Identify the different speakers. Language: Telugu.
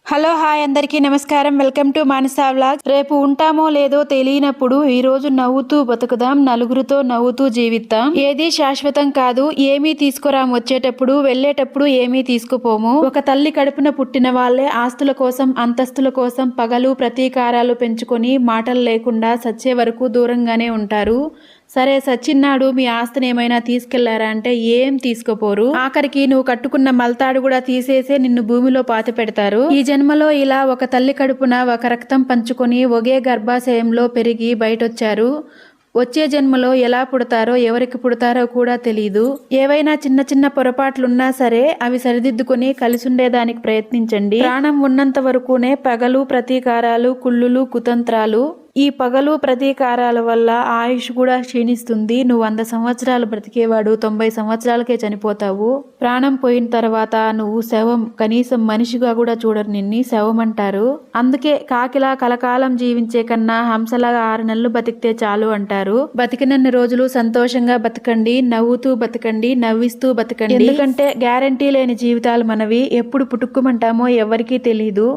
Speaker 1: హలో హాయ్ అందరికీ నమస్కారం. Welcome to Manasa vlog. రేపు ఉంటామో లేదో తెలియనప్పుడు ఈ రోజు నవ్వుతూ బతుకుదాం, నలుగురితో నవ్వుతూ జీవిద్దాం. ఏది శాశ్వతం కాదు. ఏమీ తీసుకురాం వచ్చేటప్పుడు, వెళ్ళేటప్పుడు ఏమీ తీసుకుపోము. ఒక తల్లి కడుపున పుట్టిన వాళ్ళే ఆస్తుల కోసం, అంతస్తుల కోసం పగలు ప్రతీకారాలు పెంచుకొని మాటలు లేకుండా సచ్చే వరకు దూరంగానే ఉంటారు. సరే సచ్చిన్నాడు మీ ఆస్తిని ఏమైనా తీసుకెళ్లారా అంటే ఏం తీసుకుపోరు. ఆఖరికి నువ్వు కట్టుకున్న మల్తాడు కూడా తీసేసే నిన్ను భూమిలో పాతి పెడతారు. ఈ జన్మలో ఇలా ఒక తల్లి కడుపున ఒక రక్తం పంచుకొని ఒకే గర్భాశయంలో పెరిగి బయటొచ్చారు. వచ్చే జన్మలో ఎలా పుడతారో, ఎవరికి పుడతారో కూడా తెలీదు. ఏవైనా చిన్న చిన్న పొరపాట్లున్నా సరే అవి సరిదిద్దుకుని కలిసుండేదానికి ప్రయత్నించండి. ప్రాణం ఉన్నంత వరకునే పగలు ప్రతీకారాలు, కుళ్ళులు, కుతంత్రాలు. ఈ పగలు ప్రతీకారాల వల్ల ఆయుష్ కూడా క్షీణిస్తుంది. నువ్వు 100 సంవత్సరాలు బ్రతికేవాడు 90 సంవత్సరాలకే చనిపోతావు. ప్రాణం పోయిన తర్వాత నువ్వు శవం. కనీసం మనిషిగా కూడా చూడరు, నిన్ని శవం అంటారు. అందుకే కాకిలా కలకాలం జీవించే కన్నా హంసలా 6 నెలలు బతికితే చాలు అంటారు. బతికినన్ని రోజులు సంతోషంగా బతకండి, నవ్వుతూ బతకండి, నవ్విస్తూ బతకండి. ఎందుకంటే గ్యారంటీ లేని జీవితాలు మనవి. ఎప్పుడు పుట్టుక్కుమంటామో ఎవరికీ తెలీదు.